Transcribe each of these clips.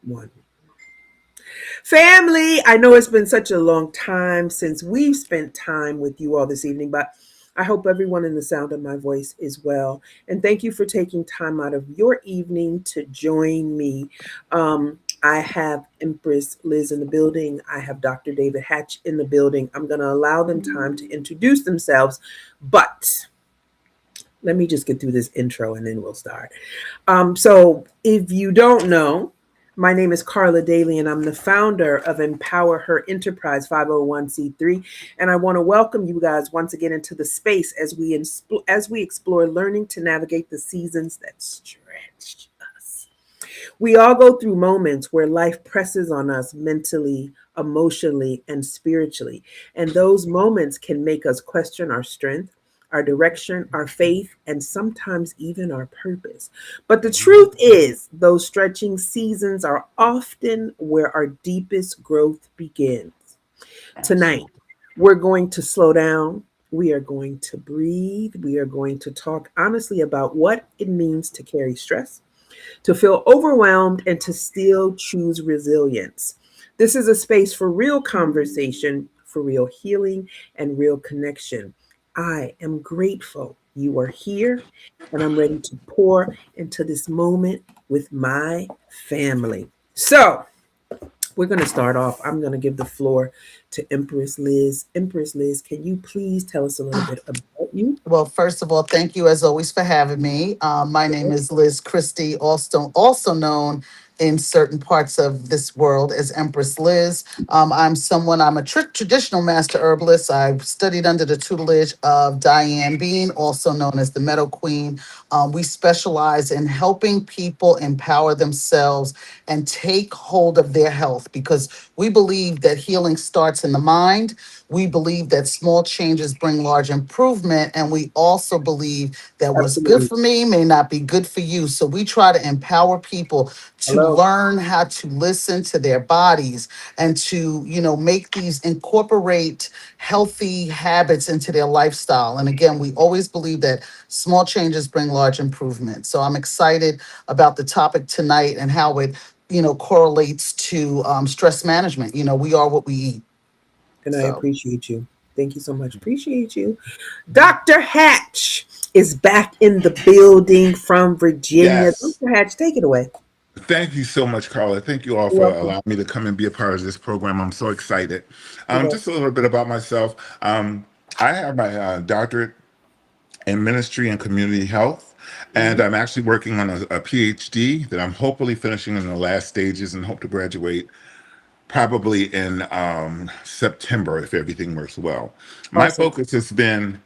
One. Family, I know it's been such a long time since we've spent time with you all this evening, but I hope everyone in the sound of my voice is well. And thank you for taking time out of your evening to join me. I have Empress Liz in the building. I have Dr. David Hatch in the building. I'm going to allow them time to introduce themselves, but let me just get through this intro and then we'll start. So, if you don't know, my name is Carla Daly, and I'm the founder of Empower Her Enterprise 501c3. And I want to welcome you guys once again into the space as we explore learning to navigate the seasons that stretch us. We all go through moments where life presses on us mentally, emotionally, and spiritually. And those moments can make us question our strength, our direction, our faith, and sometimes even our purpose. But the truth is, those stretching seasons are often where our deepest growth begins. Tonight, Absolutely. we're going to slow down. We are going to breathe. We are going to talk honestly about what it means to carry stress, to feel overwhelmed, and to still choose resilience. This is a space for real conversation, for real healing, and real connection. I am grateful you are here, and I'm ready to pour into this moment with my family. So, we're going to start off. I'm going to give the floor to Empress Liz. Empress Liz, can you please tell us a little bit about you? Well, first of all, thank you as always for having me. My name is Liz Christie, also known in certain parts of this world as Empress Liz. I'm a traditional master herbalist. I've studied under the tutelage of Diane Bean, also known as the Meadow Queen. We specialize in helping people empower themselves and take hold of their health because we believe that healing starts in the mind. We believe that small changes bring large improvement. And we also believe that what's good Absolutely. for me may not be good for you. So we try to empower people to Hello. learn how to listen to their bodies and to, make these incorporate healthy habits into their lifestyle. And again, we always believe that small changes bring large improvement. So I'm excited about the topic tonight and how it, correlates to stress management. We are what we eat. And I So. appreciate you. Thank you so much. Appreciate you. Dr. Hatch is back in the building from Virginia. Yes. Dr. Hatch, take it away. Thank you so much, Carla. Thank you all You're for welcome. allowing me to come and be a part of this program. I'm so excited. You're Just a welcome. little bit about myself. I have my doctorate in ministry and community health, and Mhm. I'm actually working on a PhD that I'm hopefully finishing in the last stages and hope to graduate probably in September if everything works well. My Awesome. focus has been,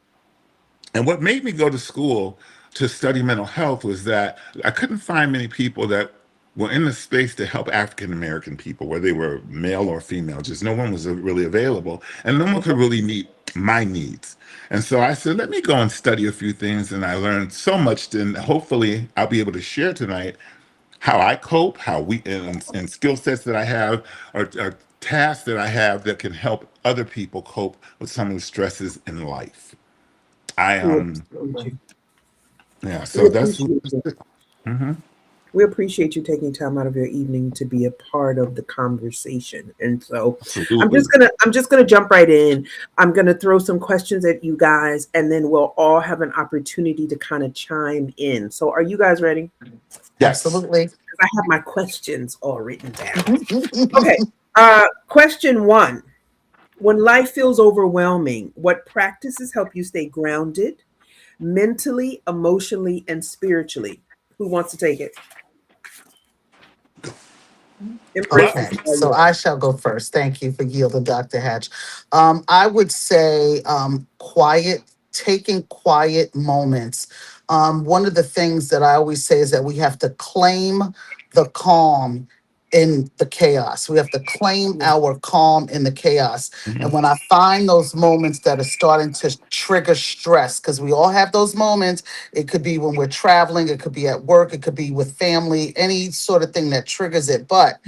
and what made me go to school to study mental health was that I couldn't find many people that were in the space to help African American people, whether they were male or female. Just no one was really available, and no one could Okay. really meet my needs. And so I said, let me go and study a few things. And I learned so much, and hopefully I'll be able to share tonight how I cope, how and skill sets that I have, or tasks that I have that can help other people cope with some of the stresses in life. I We appreciate you. Yeah, We so that's appreciate you. mhm. We appreciate you taking time out of your evening to be a part of the conversation. And so Absolutely. I'm just gonna jump right in. I'm gonna throw some questions at you guys and then we'll all have an opportunity to kind of chime in. So are you guys ready? Yes. Absolutely. Because I have my questions all written down. Okay. Question one. When life feels overwhelming, what practices help you stay grounded mentally, emotionally, and spiritually? Who wants to take it? Empress, Well, this Okay, is all so yours. I shall go first. Thank you for yielding, Dr. Hatch. I would say taking quiet moments. One of the things that I always say is that we have to claim the calm in the chaos. We have to claim Yeah. our calm in the chaos. And mhm. when I find those moments that are starting to trigger stress, because we all have those moments, it could be when we're traveling, it could be at work, it could be with family, any sort of thing that triggers it. But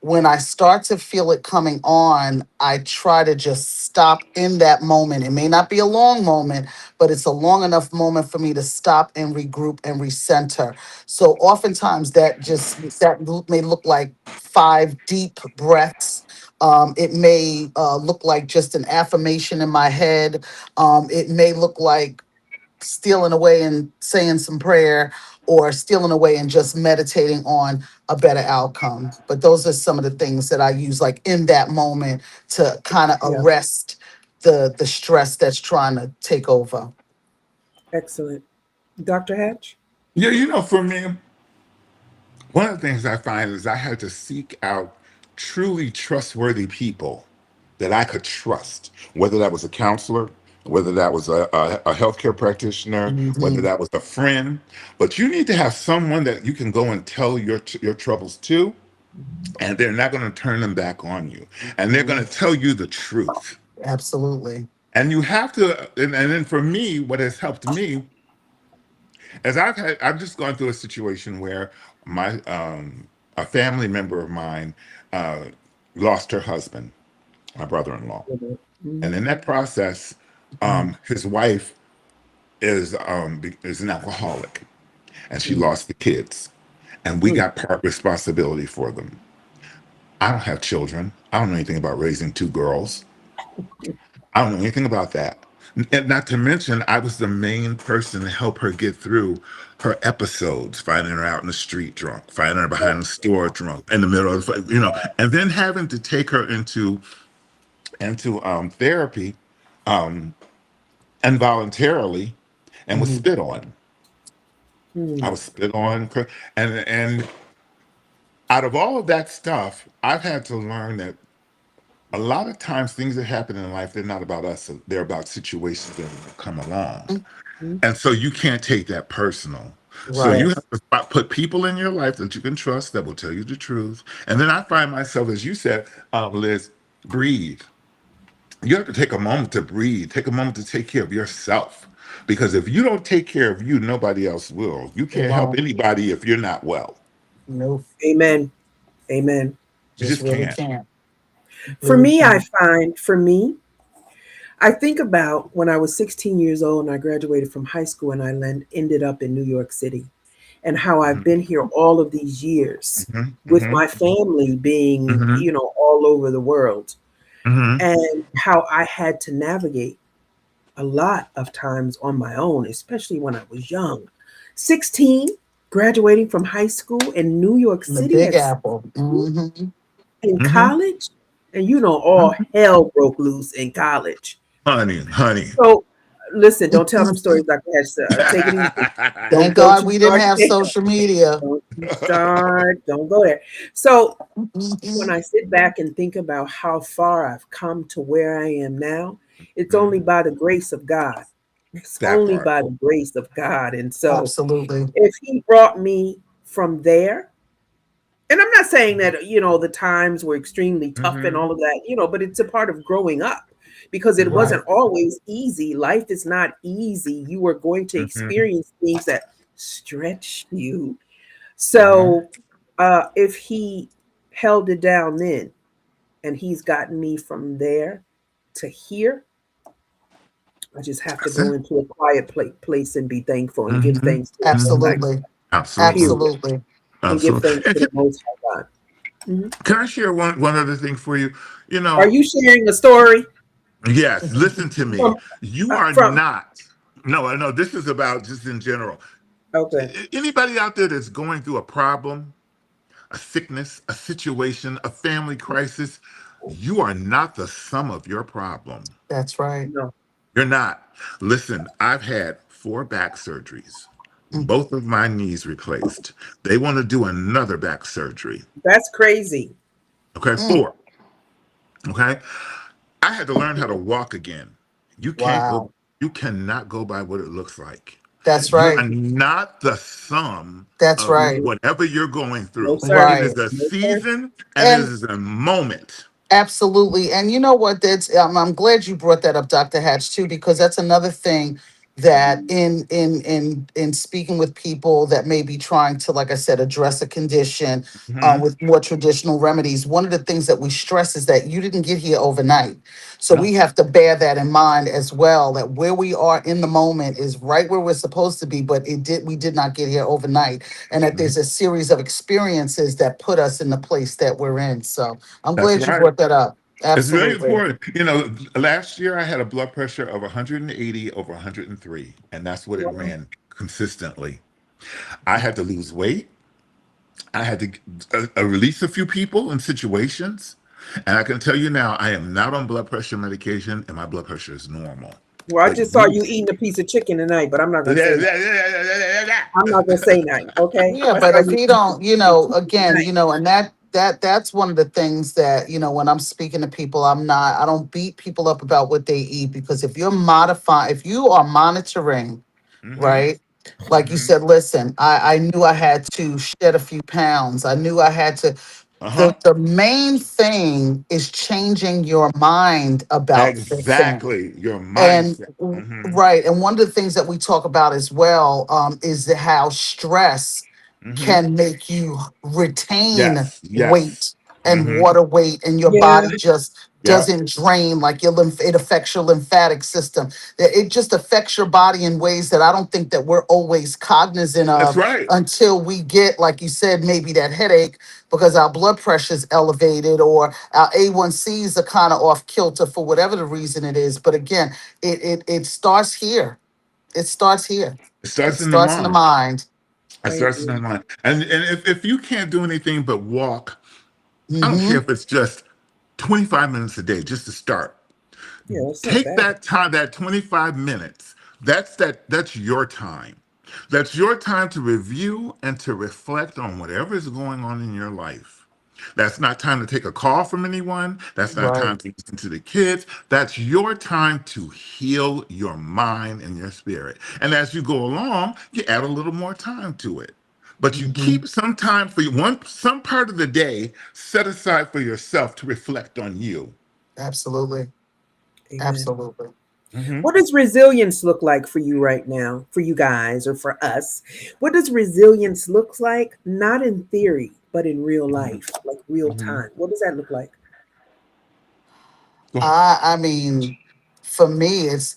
when I start to feel it coming on, I try to just stop in that moment. It may not be a long moment, but it's a long enough moment for me to stop and regroup and recenter. So oftentimes that may look like 5 deep breaths. It may look like just an affirmation in my head. It may look like stealing away and saying some prayer, or stealing away and just meditating on a better outcome. But those are some of the things that I use like in that moment to kind of Yeah. arrest the stress that's trying to take over. Excellent. Dr. Hatch? Yeah, you know, for me, one of the things I find is I had to seek out truly trustworthy people that I could trust, whether that was a counselor, whether that was a healthcare practitioner, whether Hmm. that was a friend. But you need to have someone that you can go and tell your troubles to, and they're not going to turn them back on you, and they're going to tell you the truth. Absolutely. And you have to, and then for me, what has helped me as I've just gone through a situation where my a family member of mine uh, lost her husband, my brother-in-law, Mm-hmm. and in that process, Mhm. his wife is an alcoholic, and she Mm-hmm. lost the kids, and we got part responsibility for them. I don't have children. I don't know anything about raising two girls. I don't know anything about that. And not to mention, I was the main person to help her get through her episodes, finding her out in the street drunk, finding her behind the store drunk, in the middle of and then having to take her into therapy, um, involuntarily, and was Mhm. spit on. I Mm-hmm. was spit on, and out of all of that stuff, I've had to learn that a lot of times things that happen in life, they're not about us; they're about situations that come along. And so you can't take that personal. So you Right. Yes. have to put people in your life that you can trust that will tell you the truth. And then I find myself, as you said, Liz, breathe. You have to take a moment to breathe, take a moment to take care of yourself. Because if you don't take care of you, nobody else will. You It can't help won't. anybody if you're not well. Nope. Amen. Amen. You Just just really can't. can't. For Really me, can't. I think about when I was 16 years old and I graduated from high school and ended up in New York City, and how I've Hmm. been here all of these years Hmm. with Hmm. my family being, Hmm. all over the world, Hmm. and how I had to navigate a lot of times on my own, especially when I was young. 16, graduating from high school in New York The City Big at Apple. 16, Hmm. in Hmm. college, and all hell broke loose in college. Honey, honey. So listen, don't tell them stories, Dr. Hatch. Take it easy. Thank Don't God you we didn't start have there. social media. Don't you start. Don't go there. So when Mhm. I sit back and think about how far I've come to where I am now, it's only Mhm. by the grace of God. It's That only part. by the grace of God. And so Absolutely. if He brought me from there, and I'm not saying that, the times were extremely tough and Hmm. all of that, but it's a part of growing up because it Hmm. Right. wasn't always easy. Life is not easy. You are going to Hmm. experience things that stretch you. Hmm. So if He held it down then and He's gotten me from there to here, I just have to That's go it. into a quiet place and be thankful and give Hmm. thanks to the Most Hmm. High Absolutely. God, Absolutely. period. Absolutely. And give Absolutely. thanks to the Most High God. Mhm. Can I share one other thing for you? You Are know, you sharing a story yes, listen to me. from You are from not, no, I know this is about just in general. okay. Anybody out there that's going through a problem, a sickness, a situation, a family crisis, you are not the sum of your problem. That's right. No. You're not. Listen, I've had 4 back surgeries, Mm. both of my knees replaced. They want to do another back surgery. That's crazy. Okay, Mm. 4. Okay. I had to learn how to walk again. You can't go, Wow. you cannot go by what it looks like. That's You right. are not the sum That's of right. Mhm. whatever you're going No, through. sir. It is Right. a No, sir. season and it And is a moment. absolutely. And you know what? I'm glad you brought that up, Dr. Hatch, too, because that's another thing that in speaking with people that may be trying to, like I said, address a condition Hmm. with more traditional remedies, one of the things that we stress is that you didn't get here overnight. So No, we have to bear that in mind as well, that where we are in the moment is right where we're supposed to be, but we did not get here overnight, and that mhm. there's a series of experiences that put us in the place that we're in. So I'm That's glad you right. brought that up. It's really Absolutely. important. You know, last year I had a blood pressure of 180 over 103, and that's what it Wow. ran consistently. I had to lose weight. I had to release a few people and situations. And I can tell you now, I am not on blood pressure medication, and my blood pressure is normal. Well, I But just saw you, you eating a piece of chicken tonight, but I'm not gonna say nothing. I'm not gonna say nothing. Okay, Yeah, I but saw if you you eating don't, some chicken again, tonight. and that's one of the things that, when I'm speaking to people, I don't beat people up about what they eat, because if you are monitoring, hmm right? Like you hmm said, listen, I knew I had to shed a few pounds. I knew I had to. Uh-huh. The main thing is changing your mind about the thing. Exactly. Your And mindset. Hmm. right, and one of the things that we talk about as well, is how stress Hmm. can make you retain Yes. Yes. weight and Hmm. water weight, and your Yeah, body just Yep. doesn't drain like your it affects your lymphatic system. It just affects your body in ways that I don't think that we're always cognizant That's of right. until we get, like you said, maybe that headache because our blood pressure is elevated, or our A1Cs are kind of off kilter for whatever the reason it is. But again, it starts here. It starts here. It It starts in the starts in the mind. mind. It I starts in agree. the mind. And if you can't do anything but walk, I don't care Mm-hmm. if it's just 25 minutes a day, just to start. Yeah, that's not Take bad. that time, that 25 minutes. That's your time. That's your time to review and to reflect on whatever is going on in your life. That's not time to take a call from anyone. That's not time Right. to listen to the kids. That's your time to heal your mind and your spirit. And as you go along, you add a little more time to it. But you Mm-hmm. keep some time for some part of the day set aside for yourself to reflect on you. Absolutely. Amen. Absolutely. Hmm. What does resilience look like for you right now, for you guys or for us? What does resilience look like? Not in theory, but in real life, like real Hmm. time. What does that look like? Go ahead. I mean, for me, it's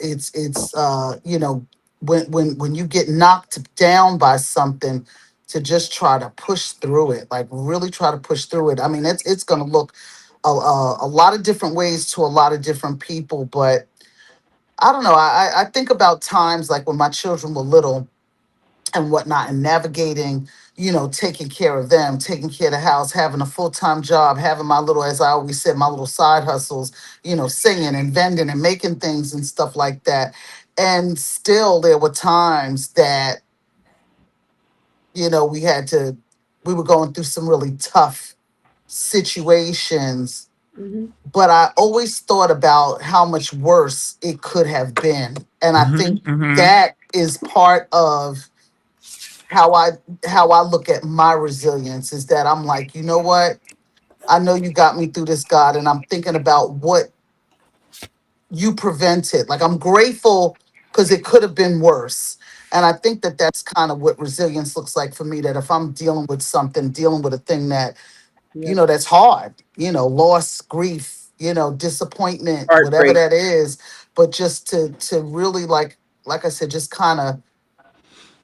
when you get knocked down by something, to just try to push through it, like really try to push through it. I mean, it's gonna look a lot of different ways to a lot of different people, but I don't know. I think about times like when my children were little and whatnot, and navigating, taking care of them, taking care of the house, having a full-time job, having my little, as I always said, my little side hustles, singing and vending and making things and stuff like that. And still there were times that, we we were going through some really tough situations, Hmm. but I always thought about how much worse it could have been. And I Hmm. think Hmm. that is part of how I how I look at my resilience, is that I'm like, you know what? I know you got me through this, God, and I'm thinking about what you prevented. Like I'm grateful because it could have been worse. And I think that that's kind of what resilience looks like for me, that if I'm dealing with something, dealing with a thing that, Yep. that's hard, loss, grief, disappointment, whatever Heartbreak. that is, but just to really, like I said, just kind of,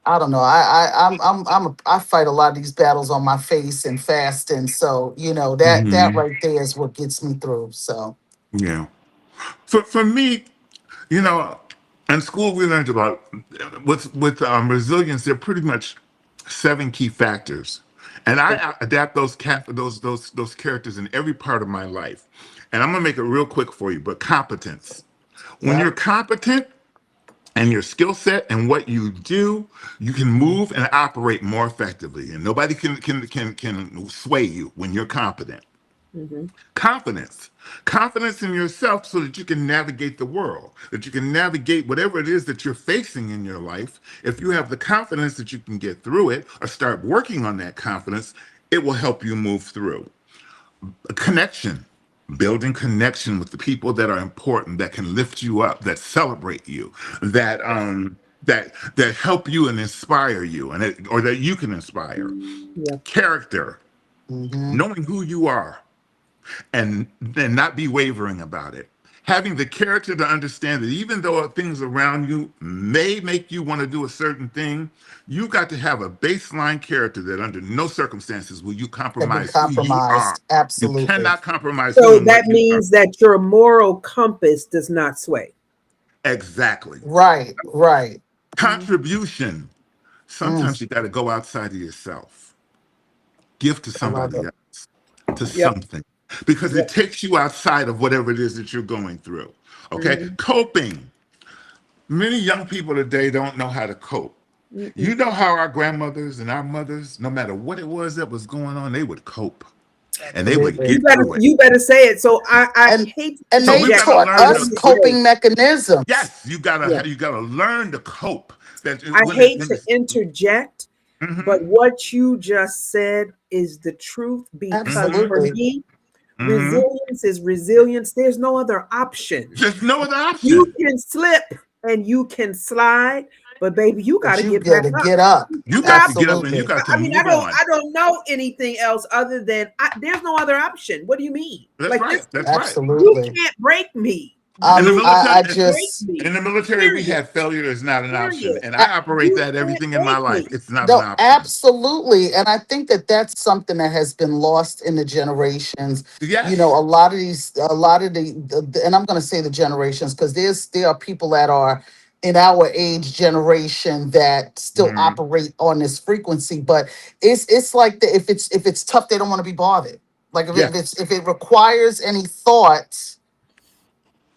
I don't know. I fight a lot of these battles on my face and fast, and so that Hmm. right there is what gets me through. So Yeah. For me, you know, in school we learned about with resilience. There are pretty much seven key factors, and I adapt those characters in every part of my life. And I'm gonna make it real quick for you. But competence. When yeah. you're competent and your skill set and what you do, you can move and operate more effectively, and nobody can sway you when you're competent. Hmm. Confidence. Confidence in yourself so that you can navigate the world, that you can navigate whatever it is that you're facing in your life. If you have the confidence that you can get through it or start working on that confidence, it will help you move through. A connection. Building connection with the people that are important, that can lift you up, that celebrate you, that that help you and inspire you, or that you can inspire. Yeah. Character, Mm-hmm. knowing who you are, and then not be wavering about it. Having the character to understand that even though things around you may make you want to do a certain thing, you got to have a baseline character that under no circumstances will you Have been compromise who you are. compromised. You Absolutely. cannot compromise who So and that what you are. means that your moral compass does not sway. Exactly. Right. Right. Mhm. Contribution. Mm, Sometimes you got to go outside of yourself, give to I love somebody it. else, to Yep. something, because it Yep. takes you outside of whatever it is that you're going through. Okay? Mhm. Coping. Many young people today don't know how to cope. Mm-mm. You know how our grandmothers and our mothers, no matter what it was that was going on, they would cope and they would Absolutely. You get better through it. you better say it. So I And hate to and So they we've got interject, to taught but learn let us to, me say, coping mechanisms. yes, you gotta yeah, you gotta learn to cope. That I when it hate when to it's interject, but mm-hmm, what you just said is the truth because mm-hmm, for Absolutely. me, mm-hmm. resilience is resilience. There's no other option. There's no other You option. can slip and you can slide, but baby, you got But to you get back gotta up. get up. You got Got to get up and you Absolutely. got to I mean, move on. I don't know anything else other than there's no other option. What do you mean? That's Like right. this, That's right. you Absolutely. can't break me. You In the military, I can't break just in me. the military, we Period. had failure is not an option, Period. and a- I operate You that can't everything in my break life. me. It's not an no, option. absolutely. And I think that that's something that has been lost in the generations. You know, Yes. a lot of and I'm going to say the generations because there are people that are in our age generation that still Mm-hmm. operate on this frequency, but it's like if it's tough, they don't want to be bothered. Like Yes. if it requires any thought,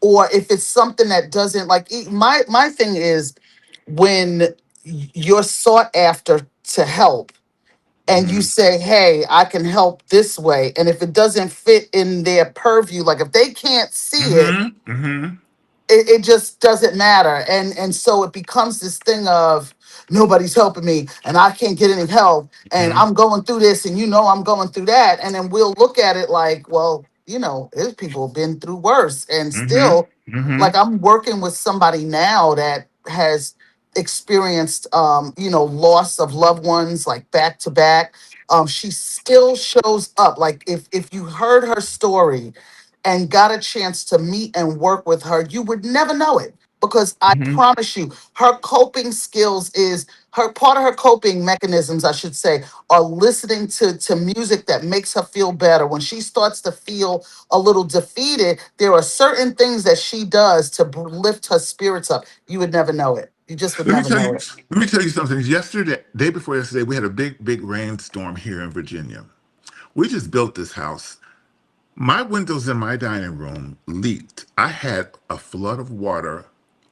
or if it's something that doesn't like my thing is when you're sought after to help and you Mm-hmm. say, hey, I can help this way, and if it doesn't fit in their purview, like if they can't see it, Mm-hmm. Mm-hmm. it just doesn't matter, and so it becomes this thing of nobody's helping me and I can't get any help and Mm-hmm. I'm going through this and I'm going through that, and then we'll look at it like, well, there's people been through worse, and still, Mm-hmm. Mm-hmm. like, I'm working with somebody now that has experienced loss of loved ones, like back to back. She still shows up. Like, if you heard her story and got a chance to meet and work with her, you would never know it, because I Mm-hmm. promise you, her coping skills is her part of her coping mechanisms, I should say, are listening to music that makes her feel better. When she starts to feel a little defeated, there are certain things that she does to lift her spirits up. You would never know it. You just would Let me never tell know you. it. Let me tell you something. Yesterday, day before yesterday, we had a big rainstorm here in Virginia. We just built this house. My windows in my dining room leaked. I had a flood of water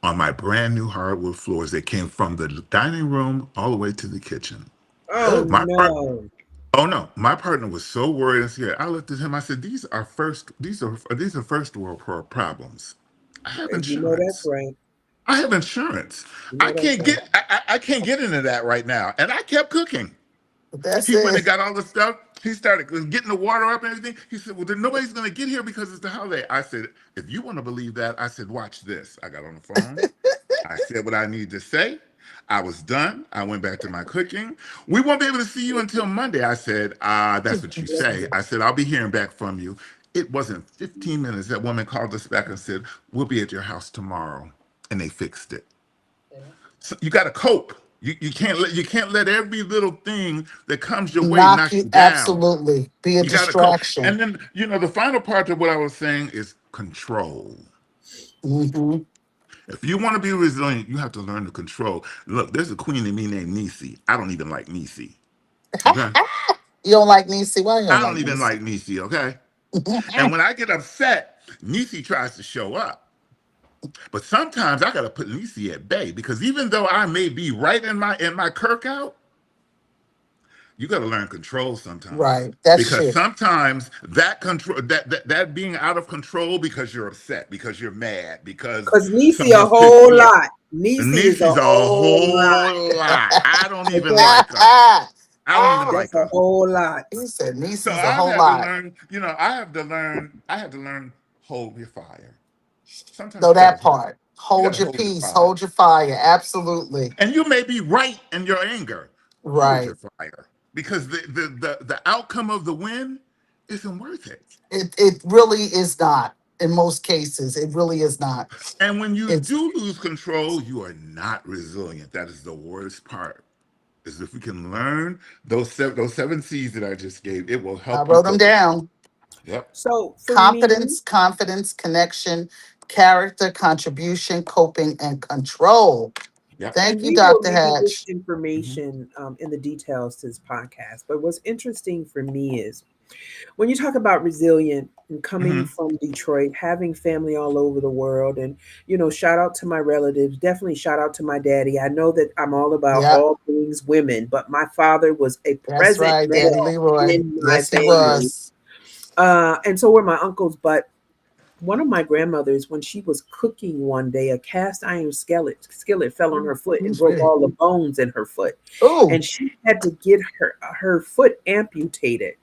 on my brand new hardwood floors that came from the dining room all the way to the kitchen. Oh My part, no. oh no, my partner was so worried and scared. I looked at him. I said, these are first world problems. I have And you know that's insurance. right. I have insurance. You know that's right. I can't get into that right now. And I kept cooking. But that's He went and it. got all the stuff. He started getting the water up and everything. He said, well, then nobody's going to get here because it's the holiday. I said, if you want to believe that, I said, watch this. I got on the phone. I said what I needed to say. I was done. I went back to my cooking. We won't be able to see you until Monday. I said, that's what you say. I said, I'll be hearing back from you. It wasn't 15 minutes. That woman called us back and said, we'll be at your house tomorrow. And they fixed it. So you got to cope. You can't let every little thing that comes your way Knock knock you, you down. absolutely. Be a You got to cope. distraction. And then the final part of what I was saying is control. Hmm. If you want to be resilient, you have to learn to control. Look, there's a queen in me named Nisi. I don't even like Nisi. Okay, You don't like Niecy? Why you don't I like don't even Niecy? like Nisi. Okay, and when I get upset, Nisi tries to show up. But sometimes I got to put Nisi at bay because even though I may be right in my Kirk out, you got to learn control sometimes Right. That's because true. sometimes that being out of control because you're upset, because you're mad, because Cause Nisi a someone's pissed whole you off. lot. Nisi is a Nisi's a whole lot. whole lot. I don't even Okay, like her. I don't even that's like a her. whole lot. He said So Niecy's a I've whole had to lot. learn, I have to learn hold your fire. Sometimes No, you got that to hold. part. You got Hold to your hold your peace, fire. hold your fire. Absolutely. And you may be right in your anger. Hold Right. your fire. Because the outcome of the win isn't worth it. It really is not. In most cases, it really is not. And when you It's do lose control, you are not resilient. That is the worst part. Is if we can learn those seven C's that I just gave, it will I help you wrote them cope. down. Yep. So for me, Confidence, confidence, connection, character, contribution, coping, and control. Yep. and Thank you, we will Dr. leave you this Hatch. Hmm. information in the details to this podcast. But what's interesting for me is when you talk about resilient and coming Hmm. from Detroit, having family all over the world, and shout out to my relatives, definitely shout out to my daddy. I know that I'm all about Yep, all things women, but my father was a that's present right, Daddy male Leroy. in my Yes, he family, was. and so were my uncles. But one of my grandmothers, when she was cooking one day, a cast iron skillet fell on her foot and broke all the bones in her foot, Oh, and she had to get her foot amputated.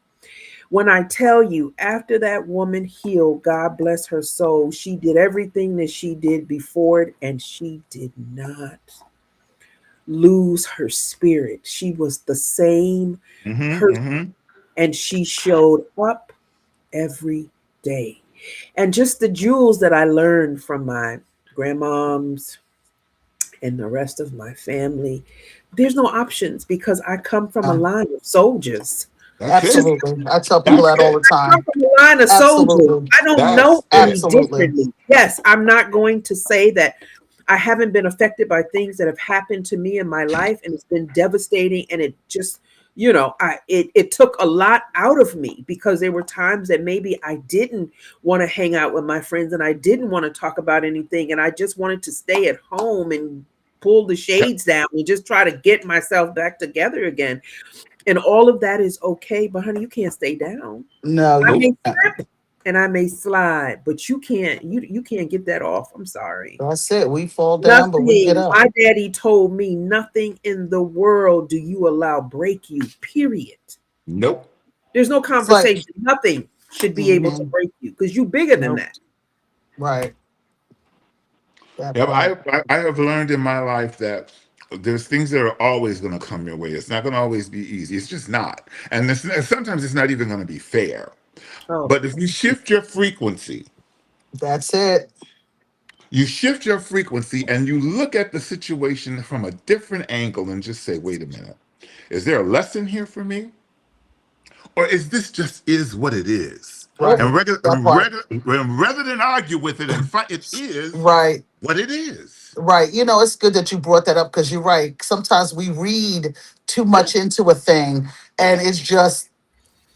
When I tell you, after that woman healed, God bless her soul, she did everything that she did before it, and she did not lose her spirit. She was the same Hmm. person, Hmm. and she showed up every day. And just the jewels that I learned from my grandmoms and the rest of my family, there's no options because I come from a yeah, line of soldiers. That's it. absolutely. I tell people That's that all it. the Come time. from a line of soldiers. Absolutely. I don't know That's any it. Absolutely. differently. Yes, I'm not going to say that I haven't been affected by things that have happened to me in my life, and it's been devastating. And it just, it took a lot out of me because there were times that maybe I didn't want to hang out with my friends and I didn't want to talk about anything, and I just wanted to stay at home and pull the Yep. shades down and just try to get myself back together again. And all of that is okay, but honey, you can't stay down. No, I you Nope. may can't. slip and I may slide, but you can't get that off. I'm sorry. That's it. We fall down, but we get Nothing. up. My daddy told me nothing in the world do you allow break you. Period. Nope. There's no It's like, conversation. Nothing should be able to hmm, break you because you bigger than nope. that. Right. That Yep. part. I have learned in my life that there's things that are always going to come your way. It's not going to always be easy. It's just not. And sometimes it's not even going to be fair. Oh, But if you shift your frequency, That's it. you shift your frequency and you look at the situation from a different angle and just say, wait a minute, is there a lesson here for me? Or is this just is what it is? oh, Right. That part. And rather than argue with it and fight, it is Right. what it is. Right. It's good that you brought that up because you're right. Sometimes we read too Yeah. much into a thing and it's just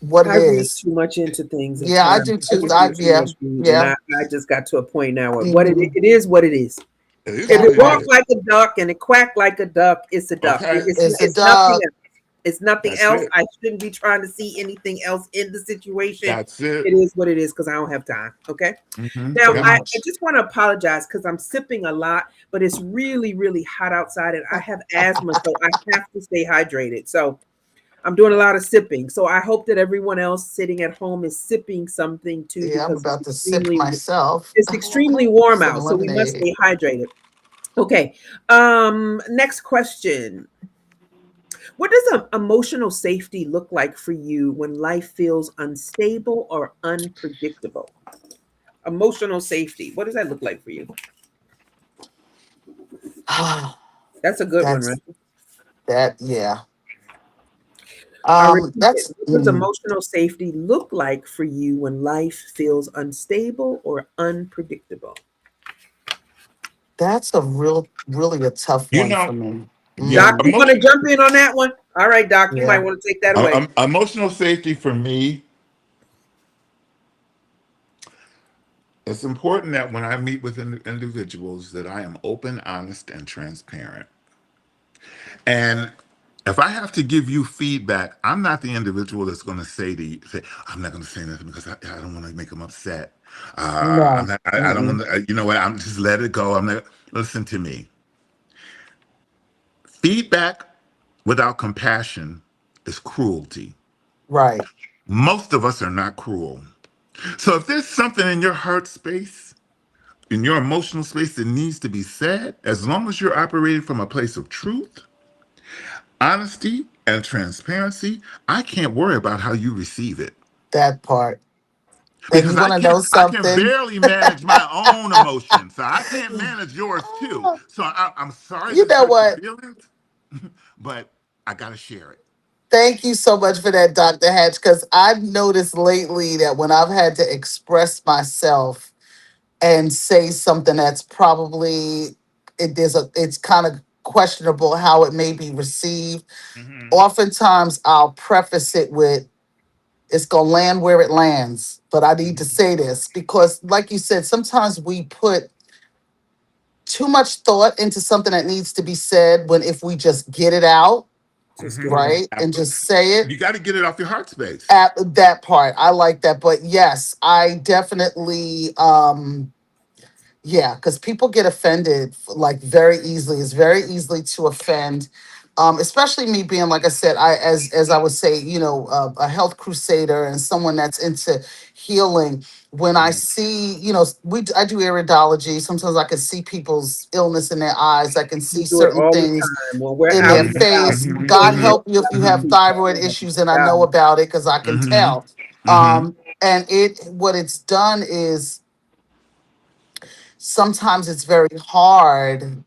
what it I read is. too much into things at Yeah, I times. do I too. just do too Yeah. much read, and Yeah. I just got to a point now where Hmm. it is what it is. It is If what That it it walks part is. like a duck and it quack like a duck, it's a duck. Okay. is a It's nothing dog. else. It's nothing That's else. it. I shouldn't be trying to see anything else in the situation. That's it. It is what it is because I don't have time. Okay. Hmm. Now Pretty Yep. I much. just want to apologize because I'm sipping a lot, but it's really, really hot outside and I have asthma, so I have to stay hydrated. So I'm doing a lot of sipping. So I hope that everyone else sitting at home is sipping something too Yeah, I'm because about to sip myself it's extremely warm some out. So we must lemonade. stay hydrated. Okay. Next question. What does emotional safety look like for you when life feels unstable or unpredictable? Emotional safety. What does that look like for you? That's a good one, right? That's that. Yeah. I repeat it. That's What does emotional safety look like for you when life feels unstable or unpredictable? that's a really a tough You one for know, me. yeah, Doc, Mm, you want to jump in on that one? All right, Doc, you might yeah. want to take that away. emotional safety for me, it's important that when I meet with individuals that I am open, honest, and transparent. And if I have to give you feedback, I'm not the individual that's going to say, I'm not going to say nothing because I don't want to make them upset. I'm No. not, I don't Mm-mm. want to, you know what? I'm just let it go. I'm not, listen to me. Feedback without compassion is cruelty. Right. Most of us are not cruel. So if there's something in your heart space, in your emotional space that needs to be said, as long as you're operating from a place of truth, honesty, and transparency, I can't worry about how you receive it. That part. And Because you want to know I can something? barely manage my own emotions, so I can't manage yours too. So I'm sorry You this know hurt your what? feelings, but I gotta share it. Thank you so much for that, Dr. Hatch, because I've noticed lately that when I've had to express myself and say something that's probably it's kind of questionable how it may be received. Hmm. Oftentimes I'll preface it with it's gonna land where it lands. But I need to Hmm. say this because, like you said, sometimes we put too much thought into something that needs to be said when if we just get it out, Just get it Hmm. out. right, and just say it You got to get it off your heart space. at that part. I like that. But yes, I definitely yeah, because people get offended like very easily. It's very easily to offend, especially me being, like I said, as I would say, a health crusader and someone that's into healing. When I Mhm. see, I do iridology. Sometimes I can see people's illness in their eyes. I can We see do it certain all the things time when we're in out their and Mhm. about. face. We Mhm. pull God you help Mhm. you if you aside have Mhm. people thyroid and issues, and I know about it. about it because I can Mhm. tell. Mhm. And what it's done is sometimes it's very hard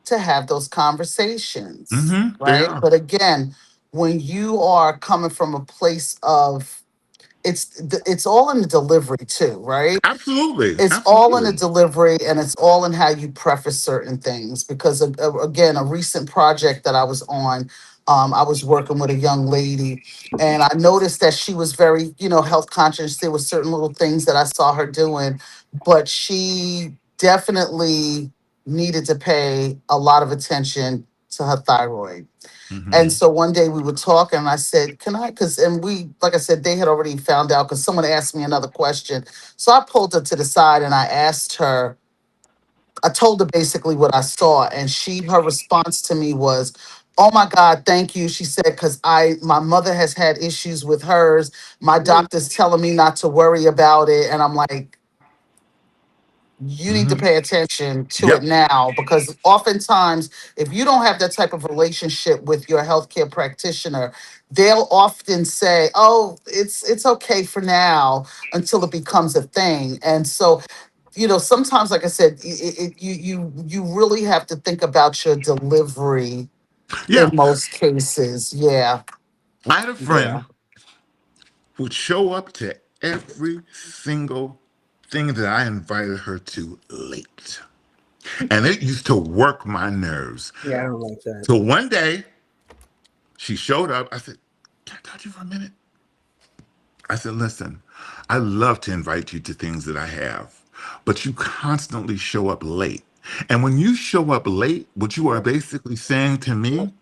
to have those conversations, Mhm. They right? are. But again, when you are coming from a place of it's all in the delivery too, right? Absolutely. It's all in the Absolutely. delivery and it's all in how you preface certain things because again, a recent project that I was on, I was working with a young lady and I noticed that she was very, health conscious. There were certain little things that I saw her doing, but she definitely needed to pay a lot of attention to her thyroid. And Mhm. so one day we were talking, and I said, "Can I?" Because and we, like I said, they had already found out because someone asked me another question. So I pulled her to the side and I asked her. I told her basically what I saw, and her response to me was, "Oh my God, thank you." She said, "Because my mother has had issues with hers. My Mm, doctor's telling me not to worry about it," and I'm like, you need to Mhm. pay attention to it Yep. now because oftentimes if you don't have that type of relationship with your healthcare practitioner, they'll often say, oh, it's okay for now until it becomes a thing. And so, sometimes, like I said, you really have to think about your delivery in Yeah. most cases. Yeah. I had a Yeah. friend who'd show up to every single thing that I invited her to late. And it used to work my nerves. yeah, I don't like that. So one day she showed up. I said, "Can I talk to you for a minute?" I said, "Listen, I love to invite you to things that I have, but you constantly show up late. And when you show up late, what you are Yep, basically saying to yep, me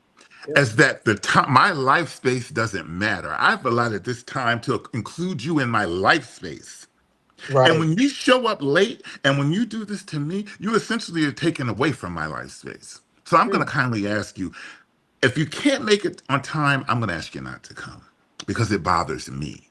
yep. is that the time, my life space doesn't matter. I've allotted this time to include you in my life space. And Right. when you show up late and when you do this to me, you essentially are taken away from my life space. So I'm going Mm, to kindly ask you, if you can't make it on time, I'm going to ask you not to come because it bothers me."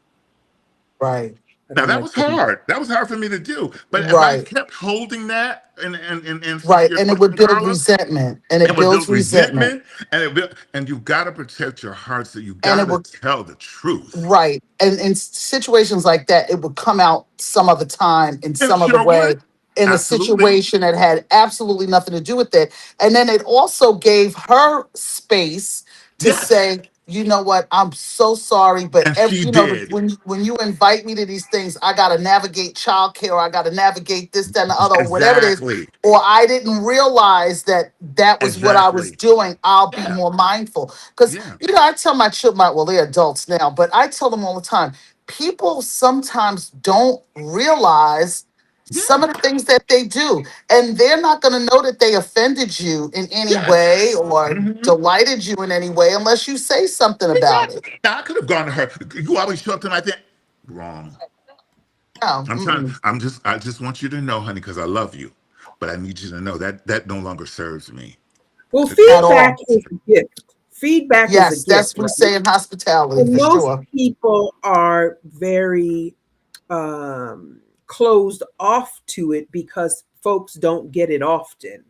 Right. I Now don't that like was that either. hard. That was hard for me to do. But if I Right. kept holding that in answer to Right. your And it would question, build Carla, resentment and it it would builds build resentment. resentment and you've got to protect your heart. So you And got it to would tell the truth. right. And in situations like that, it would come out some other time in And it some other sure way would. in a Absolutely. situation that had absolutely nothing to do with it. And then it also gave her space to Yes. say, you know what, I'm so sorry, but And she did. when you invite me to these things, I gotta navigate childcare, I gotta navigate this, that, and the other, or whatever it is, Exactly. or I didn't realize that that was what I was Exactly. doing. I'll be Yeah. more mindful. Because, Yeah. I tell my children, well, they're adults now, but I tell them all the time, people sometimes don't realize some Yeah. of the things that they do. And they're not going to know that they offended you in any Yes. way or Hmm. delighted you in any way unless you say something about it. Exactly. Now I could have gone to her. You always show up to my thing. Wrong. No, I'm trying. mm-mm, I just want you to know, honey, because I love you. But I need you to know that that no longer serves me. Well, To tell at you. feedback all. is a gift. Feedback is a Yes, gift, that's we right? say in hospitality And for most sure. people are very um, closed off to it because folks don't get it often.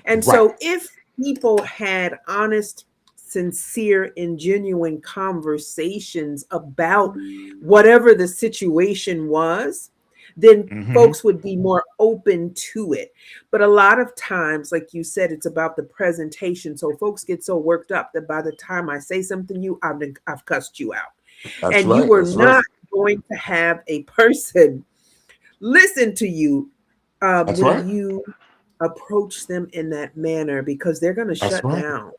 And Right. so, if people had honest, sincere, and genuine conversations about whatever the situation was, then Mm-hmm. folks would be more open to it. But a lot of times, like you said, it's about the presentation. So folks get so worked up that by the time I say something to you, I've cussed you out. That's And you right. were That's right. not going to have a person listen to you That's when right. you approach them in that manner, because they're going to That's shut right. down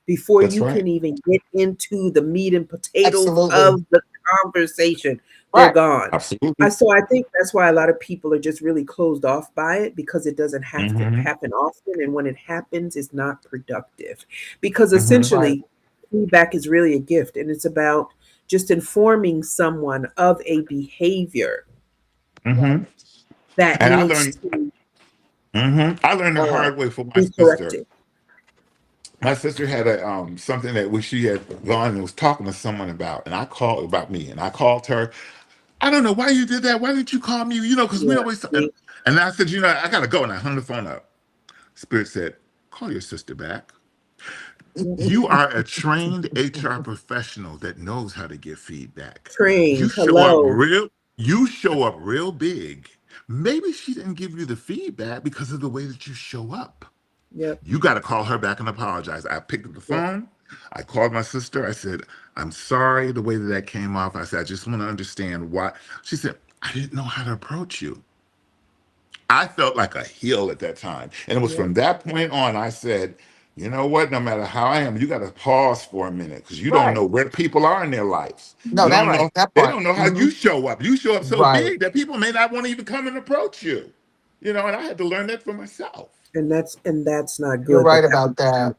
before That's you right. can even get into the meat and potatoes Absolutely. of the conversation. They're Right. gone. Absolutely. So I think that's why a lot of people are just really closed off by it, because it doesn't have to Mm-hmm. happen often. And when it happens, it's not productive, because Mm-hmm. Right. essentially feedback is really a gift, and it's about just informing someone of a behavior Mm-hmm. that And I needs learned. to I learned the uh, hard way from my be sister. corrected. My sister had a something that she had gone and was talking to someone about, and I called about me, and I called her. I don't know why you did that. Why didn't you call me? You know, because we Yeah. always. See? And I said, I gotta go, and I hung the phone up. Spirit said, call your sister back. You are a trained HR professional that knows how to give feedback. You Trained. show up Hello. real. You show up real big. Maybe she didn't give you the feedback because of the way that you show up. Yep. You got to call her back and apologize. I picked up the Yep. phone. I called my sister. I said, I'm sorry the way that came off. I said, I just want to understand why. She said, I didn't know how to approach you. I felt like a heel at that time. And it was Yep. from that point on, I said, you know what? No matter how I am, you got to pause for a minute because you don't Right. know where people are in their lives. No, You that don't right. know. That They part. don't know how Hmm. you show up. You show up so Right. big that people may not want to even come and approach you. And I had to learn that for myself. And that's not You're good. But right that about that.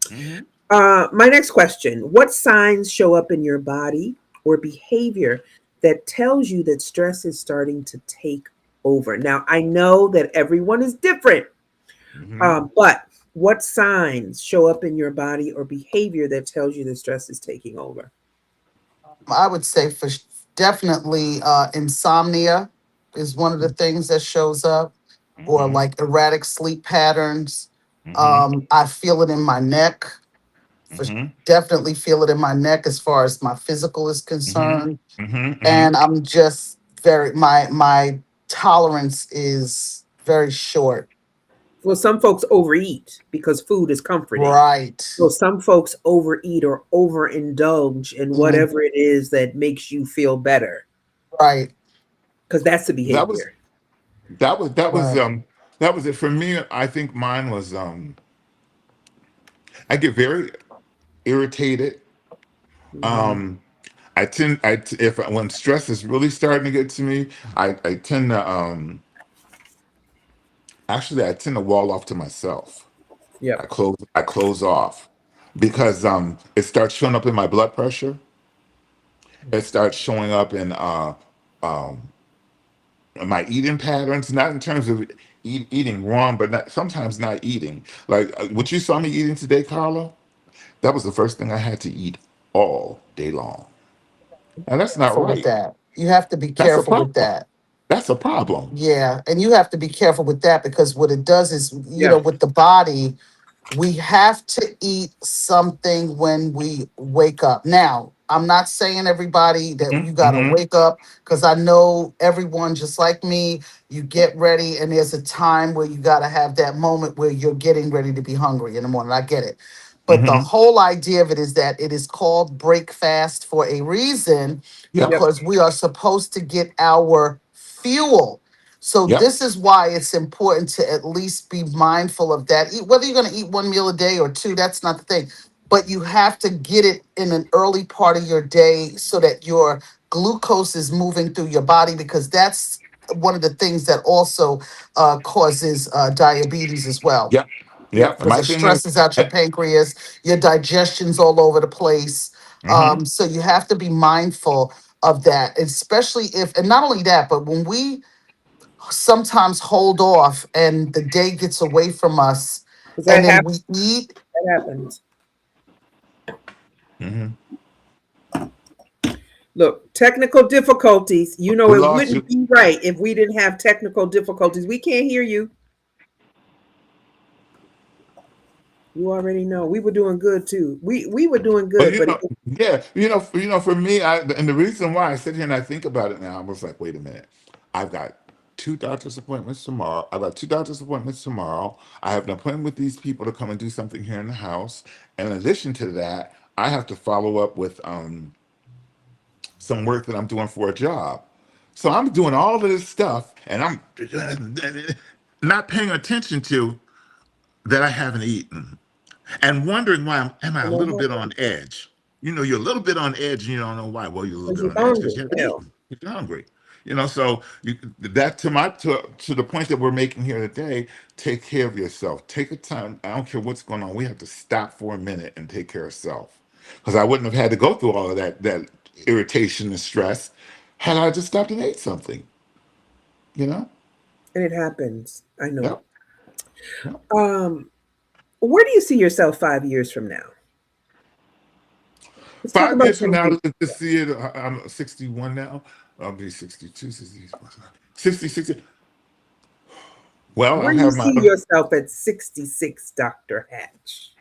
Hmm. my next question: what signs show up in your body or behavior that tells you that stress is starting to take over? Now, I know that everyone is different, Hmm. but what signs show up in your body or behavior that tells you that stress is taking over? I would say definitely insomnia is one of the things that shows up, or Hmm. like erratic sleep patterns. Hmm. I feel it in my neck. For, Hmm. definitely feel it in my neck as far as my physical is Hmm. concerned. Hmm. Hmm. And I'm just very my tolerance is very short. Well, some folks overeat because food is comforting. Right. So some folks overeat or overindulge in Mhm. whatever it is that makes you feel better, Right. because that's the That was behavior. that was that was Right. um that was it for me. I think mine was I get very irritated. Hmm. Um, if when stress is really starting to get to me, I tend to actually I tend to wall off to myself. Yep. I close off because it starts showing up in my blood pressure. It starts showing up um in my eating patterns, not in terms of eating wrong, but sometimes not eating. Like what you saw me eating today, Carla, that was the first thing I had to eat all day long. And that's not Careful with right. that. You have to be That's a careful with problem. that. That's a problem. Yeah, and you have to be careful with that because what it does is, Yeah. with the body, we have to eat something when we wake up. Now, I'm not saying everybody that you got to Mm-hmm. wake up because I know everyone just like me, you get ready and there's a time where you got to have that moment where you're getting ready to be hungry in the morning. I get it. But the Mm-hmm. whole idea of it is that it is called break fast for a reason Yep. Yep. because we are supposed to get our fuel. So Yep. this is why it's important to at least be mindful of that. Whether you're going to eat one meal a day or two, that's not the thing. But you have to get it in an early part of your day so that your glucose is moving through your body because that's one of the things that also causes diabetes as well Yep. Yep. Yep. And because my it thing is, stresses out your pancreas, your digestion's all over the place. mm-hmm. So you have to be mindful of that, especially if, and not only that, but when we sometimes hold off and the day gets away from us Because and that then happens. we eat. That happens. Mm-hmm. Look, technical difficulties. You know, We it lost wouldn't you. be right if we didn't have technical difficulties. We can't hear you. You already know. We were doing good too. We were doing But good, but yeah, for me, and the reason why I sit here and I think about it now, I was like, wait a minute, I've got two doctor's appointments tomorrow. I've got two doctor's appointments tomorrow. I have an appointment with these people to come and do something here in the house. And in addition to that, I have to follow up with some work that I'm doing for a job. So I'm doing all of this stuff, and I'm not paying attention to that I haven't eaten and wondering why am I a little bit on edge? You're a little bit on edge and you don't know why. Well, you're a little because bit you're on edge because hungry. you haven't Hell, eaten. You're hungry. So that to the point that we're making here today, take care of yourself. Take a time. I don't care what's going on. We have to stop for a minute and take care of self. Because I wouldn't have had to go through all of that irritation and stress had I just stopped and ate something. You know? and it happens. I know. Yep. Yep. Um, where do you see yourself 5 years from now? Let's talk Five about years from now, something. to see it, I'm 61 now. I'll be 62, 60, 60. Well, Where I'll do you have my. see yourself at 66, Dr. Hatch?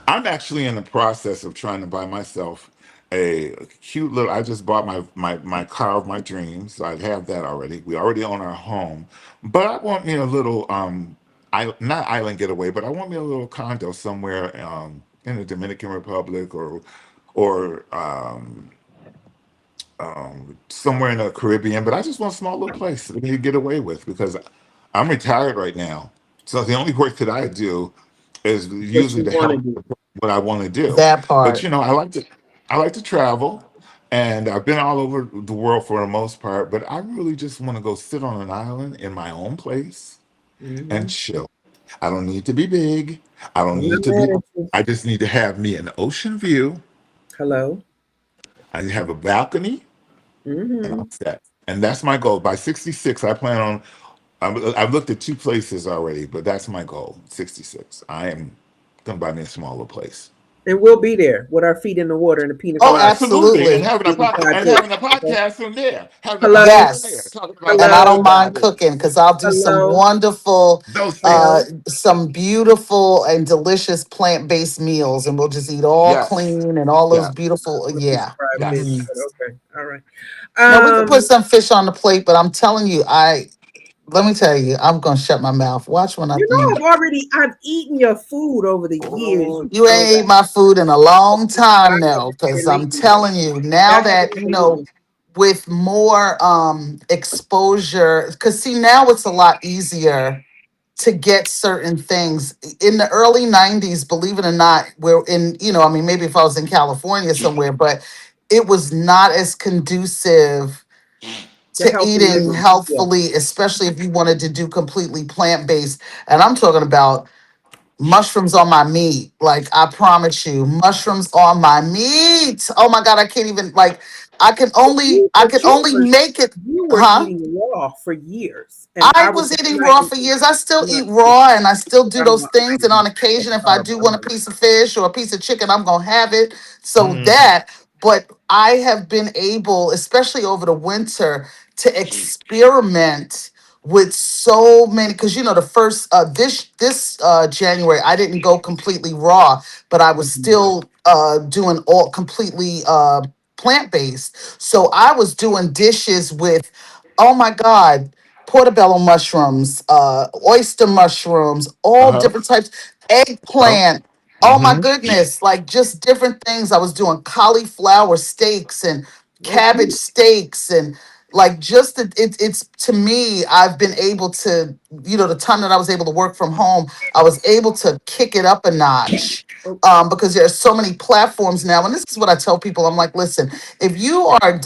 I'm actually in the process of trying to buy myself a cute little. I just bought my car of my dreams. I have that already. We already own our home, but I want me a little not island getaway, but I want me a little condo somewhere in the Dominican Republic or somewhere in the Caribbean, but I just want a small little place for me to get away with because I'm retired right now. So the only work that I do is What usually you to want to help do? what I want to do. That But part. I like to travel, and I've been all over the world for the most part. But I really just want to go sit on an island in my own place and Hmm. chill. I don't need to be big. I don't I'm not need to mad be. at you. I just need to have me an ocean view. Hello. I have a balcony and Hmm. I'm set. And that's my goal. By 66, I plan on. I've looked at two places already, but that's my goal. 66. I am gonna buy me a smaller place. And we'll be there with our feet in the water and a pina Oh, Oh, colada. absolutely. And absolutely. having a Eating fried and fish. having a Okay. podcast from there. Having a Hello. podcast from there. Yes. Talking about And I all don't Hello. about mind it. cooking because I'll do some Hello. wonderful, Those Hello. things. some beautiful and delicious plant-based meals, and we'll just eat all Yes. clean and all those Yes. beautiful. With this Yeah. fried fish. Hmm. Yes. But okay. All right. Now we can put Um, some fish on the plate, but I'm telling you, let me tell you, I'm gonna shut my mouth. Watch when I you you know, I've eaten your food over the years. You you know ain't ate that. my food in a long I time now, haven't because been I'm lately though. telling you now That that hasn't been lately. with more exposure, because see now it's a lot easier to get certain things. In the early 90s, believe it or not, we're in, I mean, maybe if I was in California somewhere, but it was not as conducive The to healthy eating living. Yeah. healthfully, especially if you wanted to do completely plant-based. And I'm talking about mushrooms on my meat. Like, I promise you, mushrooms on my meat. Oh my God, I can't even, like, I can But only make it, you were huh? eating raw for years, and I I was was eating not raw for eating. years. I still I'm not eat eating. raw and I still do I'm those not things. And eating. on occasion, That's if I do horrible. I'm want a not piece of fish or a piece of chicken, I'm going to have it. So Mm-hmm. that, but I have been able, especially over the winter, to experiment with so many, because the first this January I didn't go completely raw, but I was Mhm. still doing all completely plant-based. So I was doing dishes with, oh my God, portobello mushrooms, oyster mushrooms, all Uh-huh. different types, Oh. eggplant. Oh my Mm-hmm. goodness, like just different things. I was doing cauliflower steaks and Oh, cabbage cute. steaks and like just it's to me, I've been able to, the time that I was able to work from home, I was able to kick it up a notch. Oh, Because there are so many platforms now, and this is what I tell people. I'm like, listen, if you are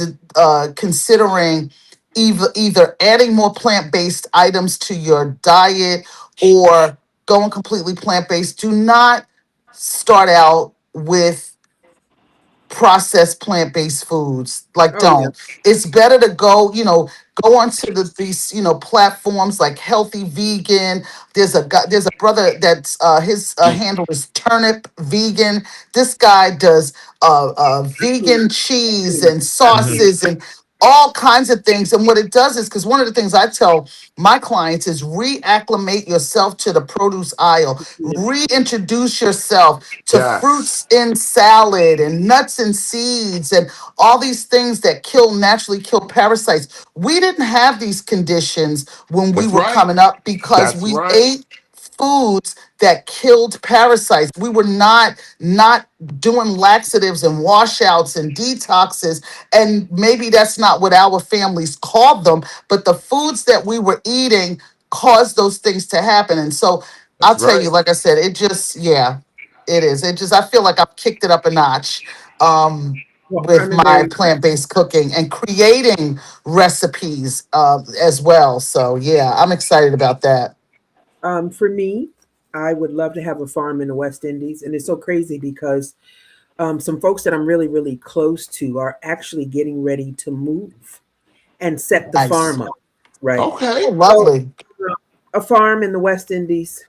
considering either adding more plant-based items to your diet or going completely plant-based, do not start out with processed plant-based foods. Like, Oh yeah. don't. It's better to go, go onto these, platforms like Healthy Vegan. There's a brother that's his handle is Turnip Vegan. This guy does vegan cheese and Mhm. sauces and all kinds of things. And what it does is, because one of the things I tell my clients is reacclimate yourself to the produce aisle, reintroduce yourself to Yes, fruits in salad and nuts and seeds and all these things that naturally kill parasites. We didn't have these conditions when we that's were right. coming up because That's we right. ate foods that killed parasites. We were not doing laxatives and washouts and detoxes, and maybe that's not what our families called them, but the foods that we were eating caused those things to happen. And so I'll That's tell you, right. like I said, it just, yeah, it is. It just, I feel like I've kicked it up a notch Well, with I'm in my very plant-based cooking and creating recipes as well. So yeah, I'm excited about that. for me, I would love to have a farm in the West Indies, and it's so crazy because some folks that I'm really, really close to are actually getting ready to move and set the Nice. farm up, right? Oh, Okay, So, lovely. a farm in the West Indies.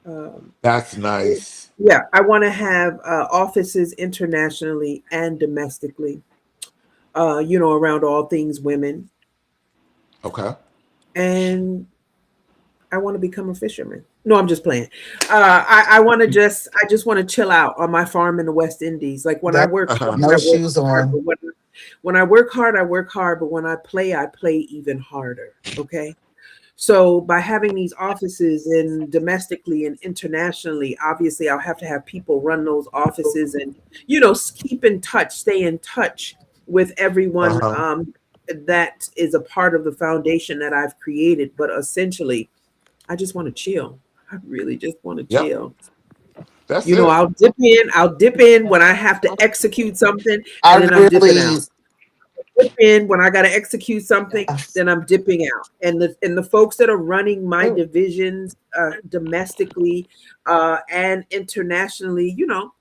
Um, that's nice. yeah, I want to have offices internationally and domestically, around all things women. Okay. And I want to become a fisherman. No, I'm just playing. I want to I just want to chill out on my farm in the West Indies. Like when I Yep. work Uh-huh. hard, No I work shoes hard. on. But when I work hard, I work hard. But when I play even harder. Okay. So by having these offices in domestically and internationally, obviously I'll have to have people run those offices and keep in touch, stay in touch with everyone Uh-huh. that is a part of the foundation that I've created. But essentially, I just want to chill. I really just want to Yep. chill. That's it. I'll dip in. I'll dip in when I have to execute something, I and then I'm dipping really, out. Dip in when I got to execute something, yes. then I'm dipping out. And the folks that are running my divisions domestically and internationally,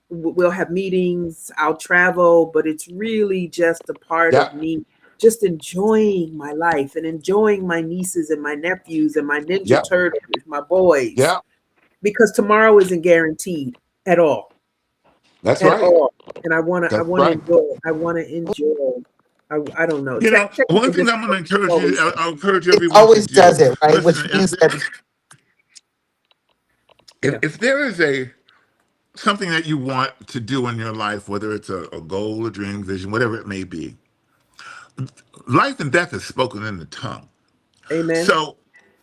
we'll have meetings. I'll travel, but it's really just a part of Yep. me just enjoying my life and enjoying my nieces and my nephews and my Ninja Yep. Turtles, my boys, Yep. because tomorrow isn't guaranteed at all, That's at right. all. And I That's want to right. enjoy. I want to enjoy. I don't know. One Technical thing I'm going to difficulties encourage you, always. I'll encourage It everyone to always does do. it, right? Listen, Which means that Yeah. if there is a something that you want to do in your life, whether it's a goal, a dream, vision, whatever it may be, life and death is spoken in the tongue. Amen. So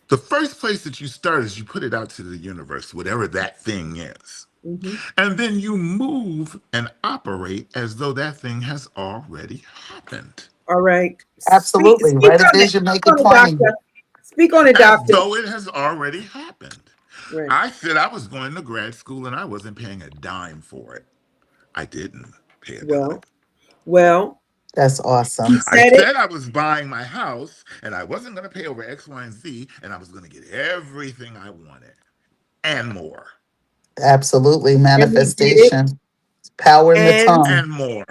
the first place that you start is you put it out to the universe, whatever that thing is. Hmm. And then you move and operate as though that thing has already happened. All right. absolutely, Speak write a on it. vision, Speak make it on it, plain. doctor. Speak on it, As doctor. though it has already happened. Right. I said I was going to grad school and I wasn't paying a dime for it. I didn't pay a dime. Well, well, That's he awesome. I said it, said I was buying my house and I wasn't going to pay over X, Y, and Z, and I was going to get everything I wanted and more Absolutely, and he did it, manifestation, power in the and tongue. and more.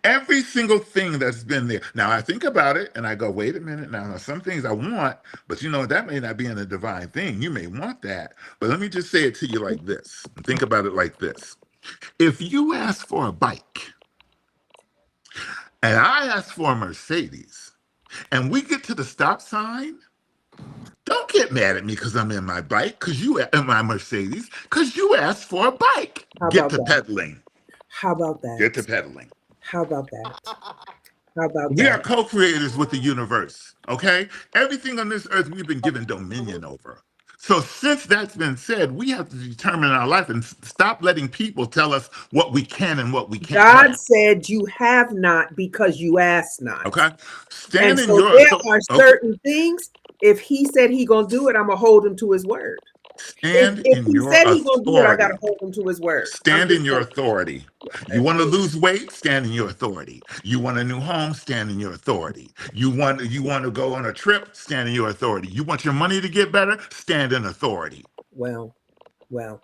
Every single thing that's been there. Now I think about it and I go, wait a minute. Now, some things I want, but that may not be in a divine thing. You may want that. But let me just say it to you like this. Think about it like this. If you ask for a bike and I ask for a Mercedes and we get to the stop sign, don't get mad at me because I'm in my bike, because you in my Mercedes, because you asked for a bike. how Get about to that? pedaling. How about Get to that? pedaling. How about that? How about We are that? co-creators with the universe. Okay, everything on this earth we've been given dominion over. So since that's been said, we have to determine our life and stop letting people tell us what we can and what we can't God have. said you have not because you ask not. Okay, And stand in so your there authority. are Okay, certain things. If he said he gonna do it, I'm gonna hold him to his word. If stand if in he your said he gonna do it, I gotta authority. hold him to his word. I'm Stand just in your saying. authority. You want to lose weight? Stand in your authority. You want a new home? Stand in your authority. You want to go on a trip? Stand in your authority. You want your money to get better? Stand in authority. Well, well.